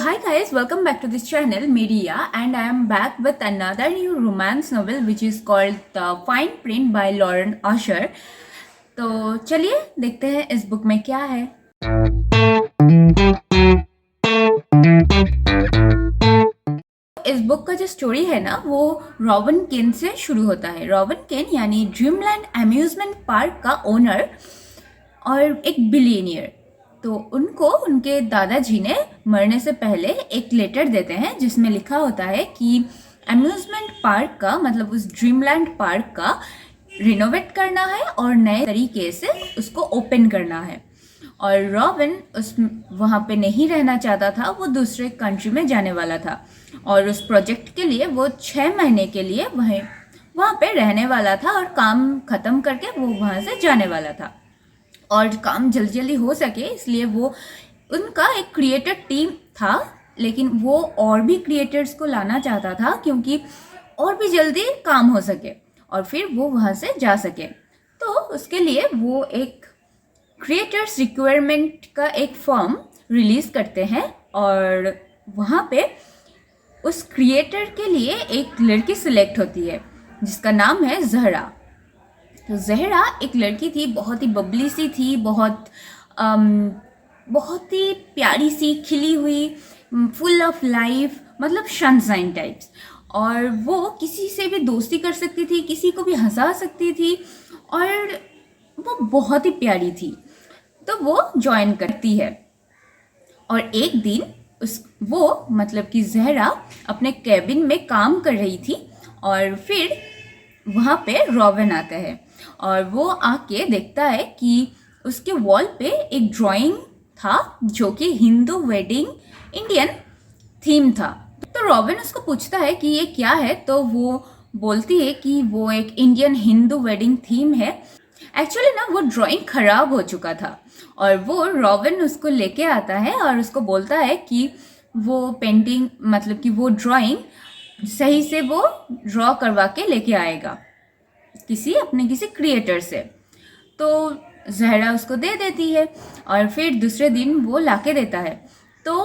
hi guys, welcome back to this channel, Media, and I am back with another new romance novel which is called The Fine Print by Lauren Usher. तो चलिए देखते हैं इस book में क्या है। इस बुक का जो स्टोरी है ना वो रॉबिन केन से शुरू होता है। रॉबिन केन यानी ड्रीमलैंड अम्यूजमेंट पार्क का ओनर और एक बिलियनियर। तो उनको उनके दादाजी ने मरने से पहले एक लेटर देते हैं जिसमें लिखा होता है कि अम्यूजमेंट पार्क का मतलब उस ड्रीमलैंड पार्क का रिनोवेट करना है और नए तरीके से उसको ओपन करना है। और रॉबिन उस वहाँ पे नहीं रहना चाहता था, वो दूसरे कंट्री में जाने वाला था और उस प्रोजेक्ट के लिए वो 6 महीने के लिए वहाँ पे रहने वाला था और काम ख़त्म करके वो वहाँ से जाने वाला था। और काम जल्दी जल्दी हो सके इसलिए वो उनका एक क्रिएटर टीम था, लेकिन वो और भी क्रिएटर्स को लाना चाहता था क्योंकि और भी जल्दी काम हो सके और फिर वो वहाँ से जा सके। तो उसके लिए वो एक क्रिएटर्स रिक्वायरमेंट का एक फॉर्म रिलीज़ करते हैं और वहाँ पे उस क्रिएटर के लिए एक लड़की सिलेक्ट होती है जिसका नाम है जहरा। तो जहरा एक लड़की थी, बहुत ही बबली सी थी, बहुत ही प्यारी सी, खिली हुई, फुल ऑफ लाइफ, मतलब सनशाइन टाइप्स। और वो किसी से भी दोस्ती कर सकती थी, किसी को भी हंसा सकती थी और वो बहुत ही प्यारी थी। तो वो ज्वाइन करती है और एक दिन वो मतलब कि जहरा अपने कैबिन में काम कर रही थी और फिर वहाँ पे रॉबिन आता है और वो आके देखता है कि उसके वॉल पे एक ड्राइंग था जो कि हिंदू वेडिंग इंडियन थीम था। तो रॉबिन उसको पूछता है कि ये क्या है, तो वो बोलती है कि वो एक इंडियन हिंदू वेडिंग थीम है। एक्चुअली ना वो ड्राइंग खराब हो चुका था और वो रॉबिन उसको लेके आता है और उसको बोलता है कि वो पेंटिंग मतलब कि वो ड्राइंग सही से वो ड्रॉ करवा के लेके आएगा किसी क्रिएटर से। तो जहरा उसको दे देती है और फिर दूसरे दिन वो लाके देता है। तो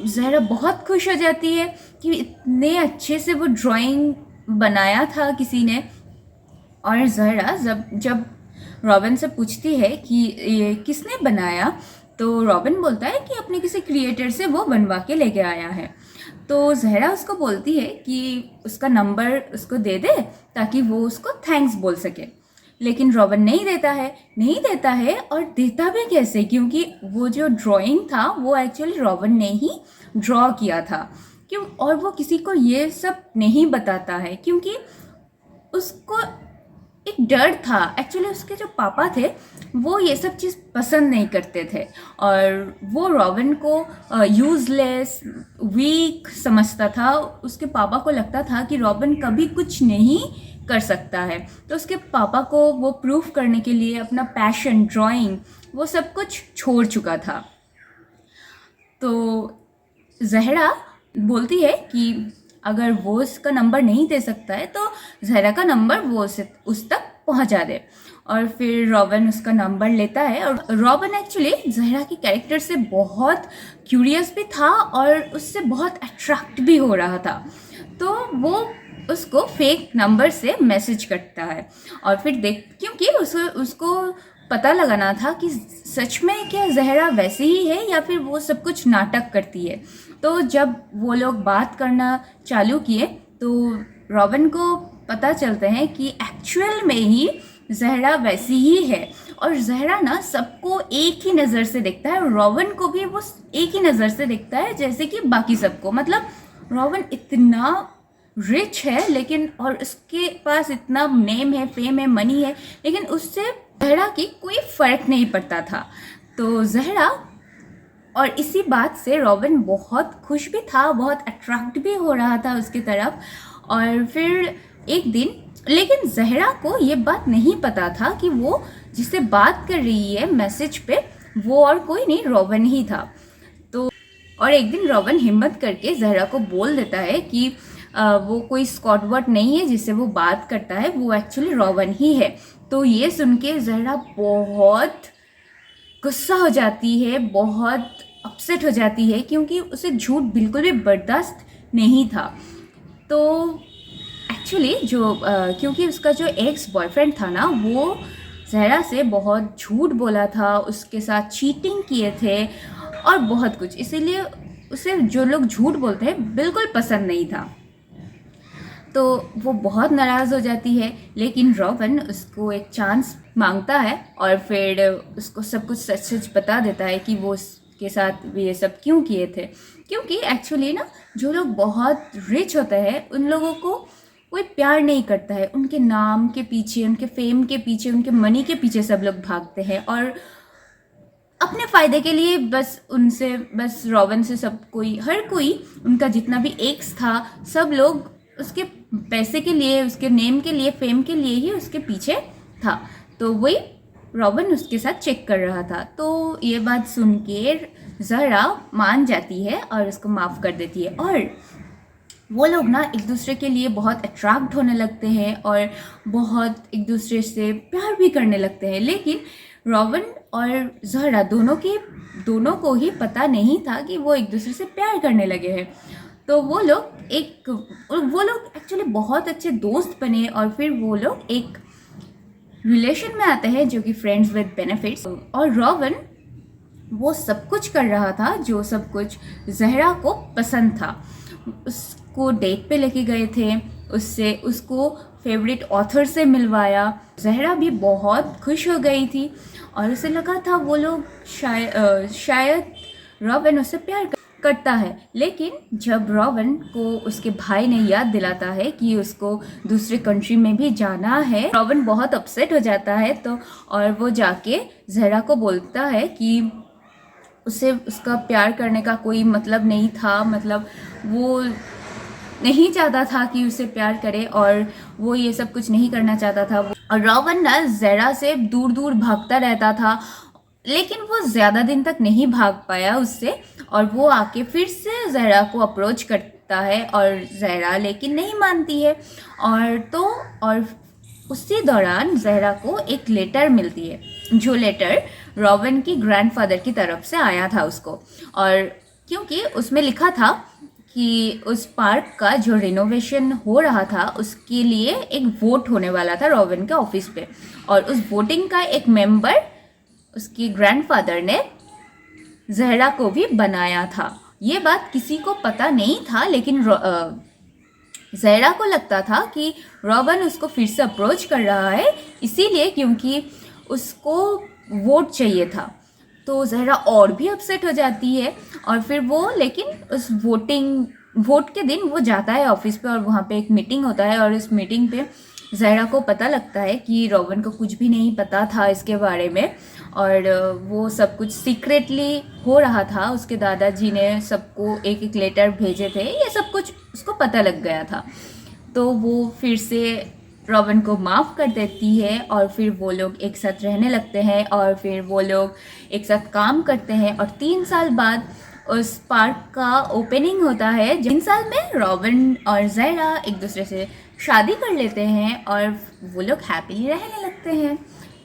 जहरा बहुत खुश हो जाती है कि इतने अच्छे से वो ड्राइंग बनाया था किसी ने। और जहरा जब रॉबिन से पूछती है कि ये किसने बनाया, तो रॉबिन बोलता है कि अपने किसी क्रिएटर से वो बनवा के लेके आया है। तो जहरा उसको बोलती है कि उसका नंबर उसको दे दे ताकि वो उसको थैंक्स बोल सके, लेकिन रॉबिन नहीं देता है और देता भी कैसे, क्योंकि वो जो ड्राइंग था वो एक्चुअली रॉबिन ने ही ड्रॉ किया था। क्यों? और वो किसी को ये सब नहीं बताता है क्योंकि उसको एक डर था। एक्चुअली उसके जो पापा थे वो ये सब चीज़ पसंद नहीं करते थे और वो रॉबिन को यूज़लेस, वीक समझता था। उसके पापा को लगता था कि रॉबिन कभी कुछ नहीं कर सकता है। तो उसके पापा को वो प्रूफ करने के लिए अपना पैशन, ड्राइंग, वो सब कुछ छोड़ चुका था। तो जहरा बोलती है कि अगर वो उसका नंबर नहीं दे सकता है तो जहरा का नंबर वो उस तक पहुंचा दे। और फिर रॉबिन उसका नंबर लेता है और रॉबिन एक्चुअली जहरा की कैरेक्टर से बहुत क्यूरियस भी था और उससे बहुत अट्रैक्ट भी हो रहा था। तो वो उसको फेक नंबर से मैसेज करता है और फिर क्योंकि उसको पता लगाना था कि सच में क्या जहरा वैसी ही है या फिर वो सब कुछ नाटक करती है। तो जब वो लोग बात करना चालू किए तो रॉबिन को पता चलते हैं कि एक्चुअल में ही जहरा वैसी ही है और जहरा ना सबको एक ही नज़र से देखता है और रॉबिन को भी वो एक ही नज़र से देखता है जैसे कि बाकी सबको। मतलब रॉबिन इतना रिच है लेकिन और उसके पास इतना नेम है, फेम है, मनी है, लेकिन उससे जहरा की कोई फ़र्क नहीं पड़ता था। तो जहरा और इसी बात से रॉबिन बहुत खुश भी था, बहुत अट्रैक्ट भी हो रहा था उसकी तरफ। और फिर एक दिन, लेकिन जहरा को ये बात नहीं पता था कि वो जिससे बात कर रही है मैसेज पे वो और कोई नहीं, रॉबिन ही था। तो और एक दिन रॉबिन हिम्मत करके जहरा को बोल देता है कि वो कोई स्कॉटवर्ड नहीं है जिससे वो बात करता है, वो एक्चुअली रॉबिन ही है। तो ये सुन के जहरा बहुत गुस्सा हो जाती है, बहुत अपसेट हो जाती है क्योंकि उसे झूठ बिल्कुल भी बर्दाश्त नहीं था। तो एक्चुअली क्योंकि उसका जो एक्स बॉयफ्रेंड था ना, वो ज़हरा से बहुत झूठ बोला था, उसके साथ चीटिंग किए थे और बहुत कुछ, इसीलिए उसे जो लोग झूठ बोलते हैं बिल्कुल पसंद नहीं था। तो वो बहुत नाराज़ हो जाती है, लेकिन रॉबिन उसको एक चांस मांगता है और फिर उसको सब कुछ सच सच बता देता है कि वो उसके साथ ये सब क्यों किए थे। क्योंकि एक्चुअली ना, जो लोग बहुत रिच होते हैं उन लोगों को कोई प्यार नहीं करता है, उनके नाम के पीछे, उनके फेम के पीछे, उनके मनी के पीछे सब लोग भागते हैं और अपने फ़ायदे के लिए बस रॉबिन से सब कोई, हर कोई, उनका जितना भी एक्स था, सब लोग उसके पैसे के लिए, उसके नेम के लिए, फेम के लिए ही उसके पीछे था। तो वही रॉबिन उसके साथ चेक कर रहा था। तो ये बात सुन के ज़हरा मान जाती है और उसको माफ़ कर देती है और वो लोग ना एक दूसरे के लिए बहुत अट्रैक्ट होने लगते हैं और बहुत एक दूसरे से प्यार भी करने लगते हैं। लेकिन रॉबिन और ज़हरा दोनों को ही पता नहीं था कि वो एक दूसरे से प्यार करने लगे हैं। तो वो लोग एक्चुअली बहुत अच्छे दोस्त बने और फिर वो लोग एक रिलेशन में आते हैं जो कि फ्रेंड्स विद बेनिफिट्स। और रॉबिन वो सब कुछ कर रहा था जो सब कुछ ज़हरा को पसंद था। उसको डेट पे लेके गए थे, उसको फेवरेट ऑथर से मिलवाया। ज़हरा भी बहुत खुश हो गई थी और उसे लगा था वो लोग शायद रॉबिन उससे प्यार करता है। लेकिन जब रॉबिन को उसके भाई ने याद दिलाता है कि उसको दूसरे कंट्री में भी जाना है, रॉबिन बहुत अपसेट हो जाता है। तो और वो जाके ज़हरा को बोलता है कि उसे उसका प्यार करने का कोई मतलब नहीं था, मतलब वो नहीं चाहता था कि उसे प्यार करे और वो ये सब कुछ नहीं करना चाहता था। और रॉबिन ना ज़हरा से दूर दूर भागता रहता था, लेकिन वो ज़्यादा दिन तक नहीं भाग पाया उससे और वो आके फिर से ज़हरा को अप्रोच करता है और ज़हरा लेकिन नहीं मानती है। और उसी दौरान ज़हरा को एक लेटर मिलती है, जो लेटर रॉबिन की ग्रैंडफादर की तरफ से आया था उसको। और क्योंकि उसमें लिखा था कि उस पार्क का जो रिनोवेशन हो रहा था उसके लिए एक वोट होने वाला था रॉबिन के ऑफिस पे, और उस वोटिंग का एक मेंबर उसकी ग्रैंडफादर ने ज़हरा को भी बनाया था। ये बात किसी को पता नहीं था, लेकिन ज़हरा को लगता था कि रॉबिन उसको फिर से अप्रोच कर रहा है, इसीलिए क्योंकि उसको वोट चाहिए था। तो ज़हरा और भी अपसेट हो जाती है और फिर वो, लेकिन उस वोट के दिन वो जाता है ऑफिस पे और वहाँ पे एक मीटिंग होता है और इस मीटिंग पे ज़हरा को पता लगता है कि रॉबिन को कुछ भी नहीं पता था इसके बारे में और वो सब कुछ सीक्रेटली हो रहा था। उसके दादाजी ने सबको एक एक लेटर भेजे थे, ये सब कुछ उसको पता लग गया था। तो वो फिर से रॉबिन को माफ़ कर देती है और फिर वो लोग एक साथ रहने लगते हैं और फिर वो लोग एक साथ काम करते हैं। और 3 साल बाद उस पार्क का ओपनिंग होता है। 3 साल में रॉबिन और ज़हरा एक दूसरे से शादी कर लेते हैं और वो लोग हैप्पीली रहने लगते हैं।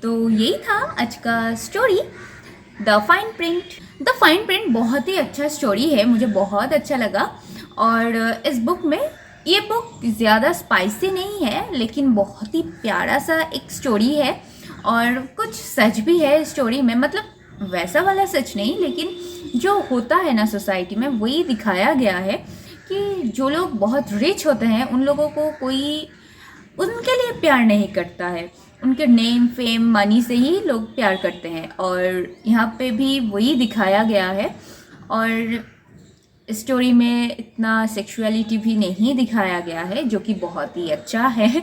तो यही था आज का story, the fine print. The fine print बहुत ही अच्छा स्टोरी है, मुझे बहुत अच्छा लगा। और इस बुक में, ये बुक ज़्यादा स्पाइसी नहीं है लेकिन बहुत ही प्यारा सा एक स्टोरी है और कुछ सच भी है स्टोरी में, मतलब वैसा वाला सच नहीं, लेकिन जो होता है ना सोसाइटी में वही दिखाया गया है कि जो लोग बहुत रिच होते हैं उन लोगों को कोई उनके लिए प्यार नहीं करता है, उनके नेम फेम मनी से ही लोग प्यार करते हैं। और यहाँ पे भी वही दिखाया गया है और स्टोरी में इतना सेक्सुअलिटी भी नहीं दिखाया गया है, जो कि बहुत ही अच्छा है।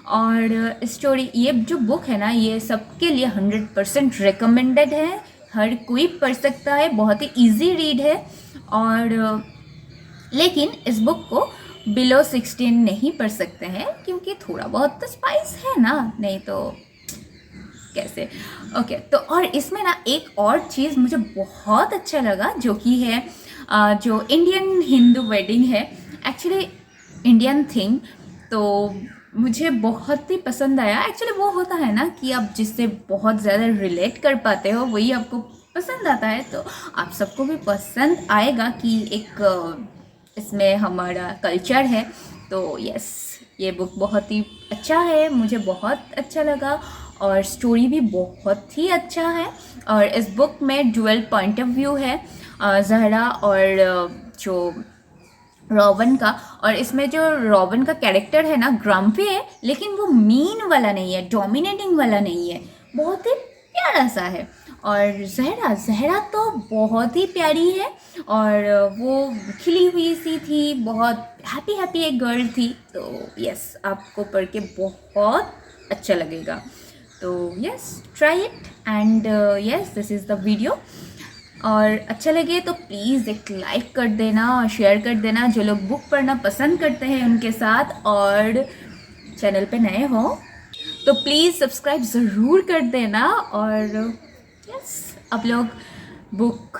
और स्टोरी, ये जो बुक है ना, ये सबके लिए 100% रिकमेंडेड है, हर कोई पढ़ सकता है, बहुत ही इजी रीड है। और लेकिन इस बुक को बिलो 16 नहीं पढ़ सकते हैं क्योंकि थोड़ा बहुत तो स्पाइस है ना, नहीं तो कैसे। ओके, तो और इसमें ना एक और चीज़ मुझे बहुत अच्छा लगा, जो कि है जो इंडियन हिंदू वेडिंग है, एक्चुअली इंडियन थिंग, तो मुझे बहुत ही पसंद आया। एक्चुअली वो होता है ना कि आप जिससे बहुत ज़्यादा रिलेट कर पाते हो वही आपको पसंद आता है तो आप सबको भी पसंद आएगा कि एक इसमें हमारा कल्चर है। तो यस, ये बुक बहुत ही अच्छा है, मुझे बहुत अच्छा लगा और स्टोरी भी बहुत ही अच्छा है। और इस बुक में डुअल पॉइंट ऑफ व्यू है ज़हरा और जो रॉबिन का। और इसमें जो रॉबिन का कैरेक्टर है ना, ग्रम्पी है, लेकिन वो मीन वाला नहीं है, डोमिनेटिंग वाला नहीं है, बहुत ही प्यारा सा है। और ज़हरा ज़हरा तो बहुत ही प्यारी है और वो खिली हुई सी थी, बहुत हैप्पी हैप्पी एक गर्ल थी। तो यस, आपको पढ़ के बहुत अच्छा लगेगा। तो yes, try it and yes, this is the video. और अच्छा लगे तो प्लीज़ एक लाइक कर देना और शेयर कर देना जो लोग बुक पढ़ना पसंद करते हैं उनके साथ। और चैनल पे नए हो तो प्लीज़ सब्सक्राइब ज़रूर कर देना। और यस, आप लोग बुक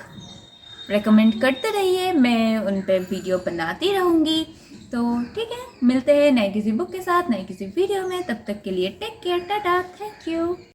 रेकमेंड करते रहिए, मैं उन पे वीडियो बनाती रहूँगी। तो ठीक है, मिलते हैं नए किसी बुक के साथ, नए किसी वीडियो में। तब तक के लिए take care, tata, thank you.